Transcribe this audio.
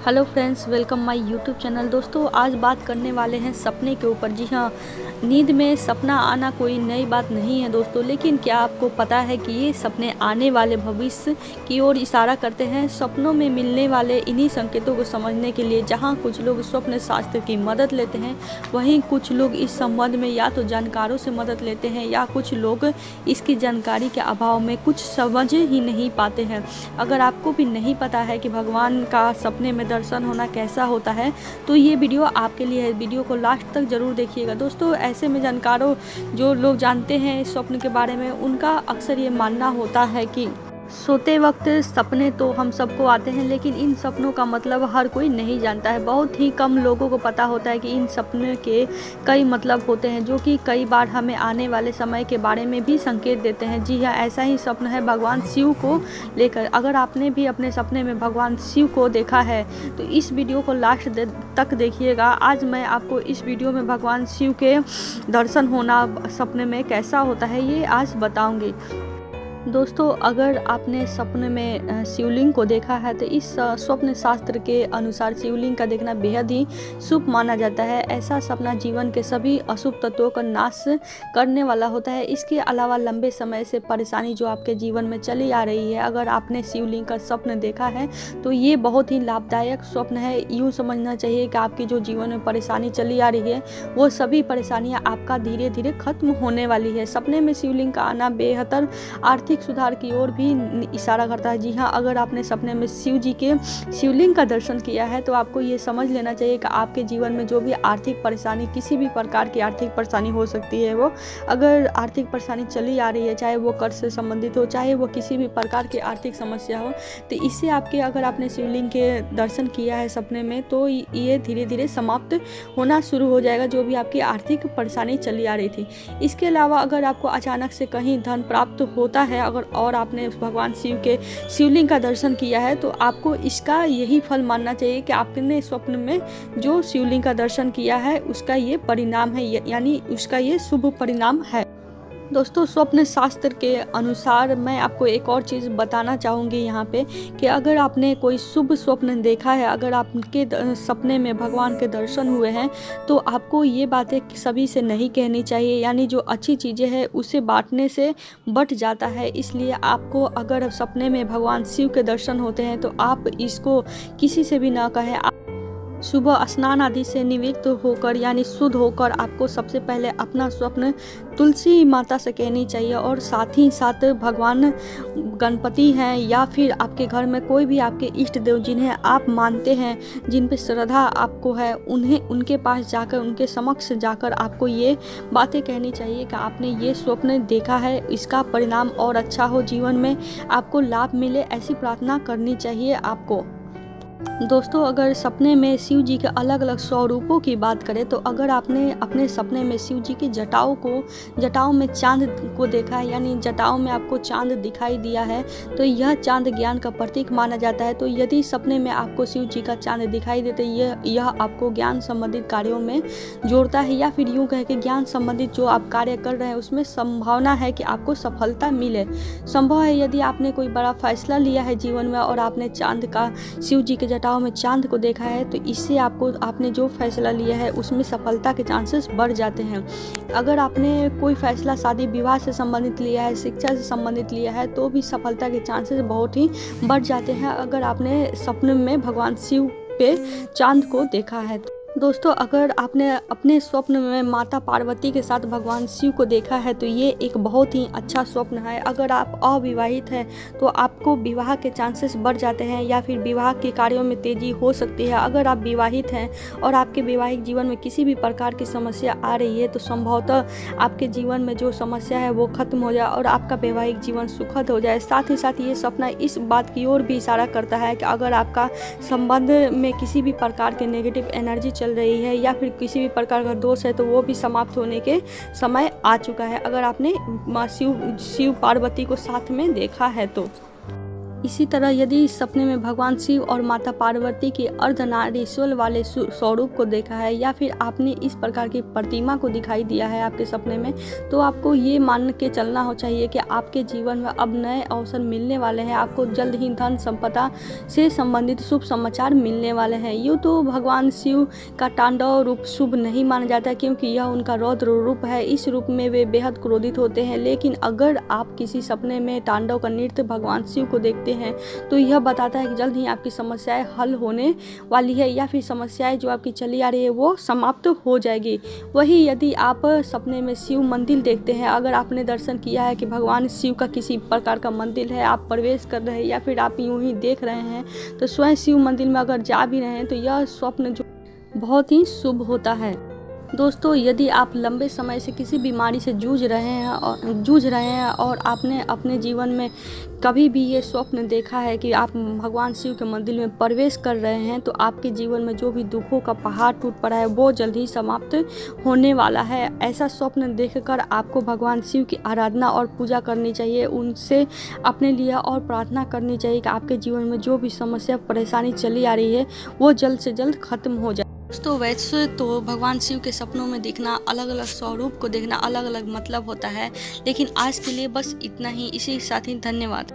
Hello friends, welcome my YouTube channel. दोस्तों, आज बात करने वाले हैं सपने के ऊपर। जी हाँ, नींद में सपना आना कोई नई बात नहीं है दोस्तों, लेकिन क्या आपको पता है कि ये सपने आने वाले भविष्य की ओर इशारा करते हैं। सपनों में मिलने वाले इन्हीं संकेतों को समझने के लिए जहाँ कुछ लोग स्वप्न शास्त्र की मदद लेते हैं, वहीं कुछ लोग इस संबंध में या तो जानकारों से मदद लेते हैं या कुछ लोग इसकी जानकारी के अभाव में कुछ समझ ही नहीं पाते हैं। अगर आपको भी नहीं पता है कि भगवान का सपने में दर्शन होना कैसा होता है, तो ये वीडियो आपके लिए है। वीडियो को लास्ट तक जरूर देखिएगा। दोस्तों, ऐसे में जानकारों जो लोग जानते हैं स्वप्न के बारे में, उनका अक्सर ये मानना होता है कि सोते वक्त सपने तो हम सबको आते हैं, लेकिन इन सपनों का मतलब हर कोई नहीं जानता है। बहुत ही कम लोगों को पता होता है कि इन सपने के कई मतलब होते हैं, जो कि कई बार हमें आने वाले समय के बारे में भी संकेत देते हैं। जी हाँ, ऐसा ही स्वप्न है भगवान शिव को लेकर। अगर आपने भी अपने सपने में भगवान शिव को देखा है तो इस वीडियो को लास्ट तक देखिएगा। आज मैं आपको इस वीडियो में भगवान शिव के दर्शन होना सपने में कैसा होता है, ये आज बताऊँगी। दोस्तों, अगर आपने सपने में शिवलिंग को देखा है तो इस स्वप्न शास्त्र के अनुसार शिवलिंग का देखना बेहद ही शुभ माना जाता है। ऐसा सपना जीवन के सभी अशुभ तत्वों का नाश करने वाला होता है। इसके अलावा लंबे समय से परेशानी जो आपके जीवन में चली आ रही है, अगर आपने शिवलिंग का स्वप्न देखा है तो ये बहुत ही लाभदायक स्वप्न है। यूँ समझना चाहिए कि आपकी जो जीवन में परेशानी चली आ रही है, वो सभी परेशानियाँ आपका धीरे धीरे खत्म होने वाली है। सपने में शिवलिंग का आना बेहतर आर्थिक सुधार की ओर भी इशारा करता है। जी हाँ, अगर आपने सपने में शिव जी के शिवलिंग का दर्शन किया है तो आपको ये समझ लेना चाहिए कि आपके जीवन में जो भी आर्थिक परेशानी, किसी भी प्रकार की आर्थिक परेशानी हो सकती है, वो अगर आर्थिक परेशानी चली आ रही है, चाहे वो कर्ज से संबंधित हो, चाहे वो किसी भी प्रकार की आर्थिक समस्या हो, तो इससे आपके, अगर आपने शिवलिंग के दर्शन किया है सपने में, तो ये धीरे धीरे समाप्त होना शुरू हो जाएगा, जो भी आपकी आर्थिक परेशानी चली आ रही थी। इसके अलावा अगर आपको अचानक से कहीं धन प्राप्त होता है और आपने भगवान शिव के शिवलिंग का दर्शन किया है, तो आपको इसका यही फल मानना चाहिए कि आपने स्वप्न में जो शिवलिंग का दर्शन किया है उसका ये परिणाम है, यानी उसका ये शुभ परिणाम है। दोस्तों, स्वप्न शास्त्र के अनुसार मैं आपको एक और चीज़ बताना चाहूँगी यहाँ पे कि अगर आपने कोई शुभ स्वप्न देखा है, अगर आपके सपने में भगवान के दर्शन हुए हैं, तो आपको ये बातें सभी से नहीं कहनी चाहिए। यानी जो अच्छी चीज़ें हैं उसे बांटने से बट जाता है। इसलिए आपको, अगर सपने में भगवान शिव के दर्शन होते हैं, तो आप इसको किसी से भी ना कहें। सुबह स्नान आदि से निवृत्त होकर, यानी शुद्ध होकर, आपको सबसे पहले अपना स्वप्न तुलसी माता से कहनी चाहिए। और साथ ही साथ भगवान गणपति हैं या फिर आपके घर में कोई भी आपके इष्ट देव जिन्हें आप मानते हैं, जिन पे श्रद्धा आपको है, उनके पास जाकर, उनके समक्ष जाकर आपको ये बातें कहनी चाहिए कि आपने ये स्वप्न देखा है, इसका परिणाम और अच्छा हो, जीवन में आपको लाभ मिले, ऐसी प्रार्थना करनी चाहिए आपको। दोस्तों, अगर सपने में शिव जी के अलग अलग स्वरूपों की बात करें, तो अगर आपने अपने सपने में शिव जी की जटाओं में चांद को देखा है, यानी जटाओं में आपको चांद दिखाई दिया है, तो यह चांद ज्ञान का प्रतीक माना जाता है। तो यदि सपने में आपको शिव जी का चांद दिखाई देते, यह आपको ज्ञान संबंधित कार्यों में जोड़ता है, या फिर यूँ कहे कि ज्ञान संबंधित जो आप कार्य कर रहे हैं उसमें संभावना है कि आपको सफलता मिले। संभव है यदि आपने कोई बड़ा फैसला लिया है जीवन में और आपने चांद का, शिव जी के जटाओं में चांद को देखा है, तो इससे आपने जो फैसला लिया है उसमें सफलता के चांसेस बढ़ जाते हैं। अगर आपने कोई फैसला शादी विवाह से संबंधित लिया है, शिक्षा से संबंधित लिया है, तो भी सफलता के चांसेस बहुत ही बढ़ जाते हैं, अगर आपने सपने में भगवान शिव पे चांद को देखा है। दोस्तों, अगर आपने अपने स्वप्न में माता पार्वती के साथ भगवान शिव को देखा है, तो ये एक बहुत ही अच्छा स्वप्न है। अगर आप अविवाहित हैं तो आपको विवाह के चांसेस बढ़ जाते हैं, या फिर विवाह के कार्यों में तेजी हो सकती है। अगर आप विवाहित हैं और आपके वैवाहिक जीवन में किसी भी प्रकार की समस्या आ रही है, तो संभवतः आपके जीवन में जो समस्या है वो खत्म हो जाए और आपका वैवाहिक जीवन सुखद हो जाए। साथ ही साथ ये सपना इस बात की ओर भी इशारा करता है कि अगर आपका संबंध में किसी भी प्रकार के नेगेटिव एनर्जी चल रही है या फिर किसी भी प्रकार का दोष है, तो वो भी समाप्त होने के समय आ चुका है, अगर आपने माँ शिव पार्वती को साथ में देखा है तो। इसी तरह यदि सपने में भगवान शिव और माता पार्वती के अर्धनारीश्वर वाले स्वरूप को देखा है या फिर आपने इस प्रकार की प्रतिमा को दिखाई दिया है आपके सपने में, तो आपको ये मान के चलना हो चाहिए कि आपके जीवन में अब नए अवसर मिलने वाले हैं। आपको जल्द ही धन संपदा से संबंधित शुभ समाचार मिलने वाले हैं। यूँ तो भगवान शिव का तांडव रूप शुभ नहीं माना जाता क्योंकि यह उनका रौद्र रूप है। इस रूप में वे बेहद क्रोधित होते हैं। लेकिन अगर आप किसी सपने में तांडव का नृत्य भगवान शिव को देखते हैं तो यह बताता है कि जल्द ही आपकी समस्याएं हल होने वाली है या फिर समस्याएं जो आपकी चली आ रही है वो समाप्त हो जाएगी। वही यदि आप सपने में शिव मंदिर देखते हैं, अगर आपने दर्शन किया है कि भगवान शिव का किसी प्रकार का मंदिर है, आप प्रवेश कर रहे हैं या फिर आप यूं ही देख रहे हैं, तो स्वयं शिव मंदिर में अगर जा भी रहे हैं तो यह स्वप्न जो बहुत ही शुभ होता है। दोस्तों, यदि आप लंबे समय से किसी बीमारी से जूझ रहे हैं और आपने अपने जीवन में कभी भी ये स्वप्न देखा है कि आप भगवान शिव के मंदिर में प्रवेश कर रहे हैं, तो आपके जीवन में जो भी दुखों का पहाड़ टूट पड़ा है वो जल्द ही समाप्त होने वाला है। ऐसा स्वप्न देखकर आपको भगवान शिव की आराधना और पूजा करनी चाहिए, उनसे अपने लिए और प्रार्थना करनी चाहिए कि आपके जीवन में जो भी समस्या परेशानी चली आ रही है वो जल्द से जल्द खत्म हो जाए। दोस्तों, वैसे तो भगवान शिव के सपनों में देखना, अलग अलग स्वरूप को देखना अलग अलग मतलब होता है, लेकिन आज के लिए बस इतना ही। इसी के साथ ही धन्यवाद।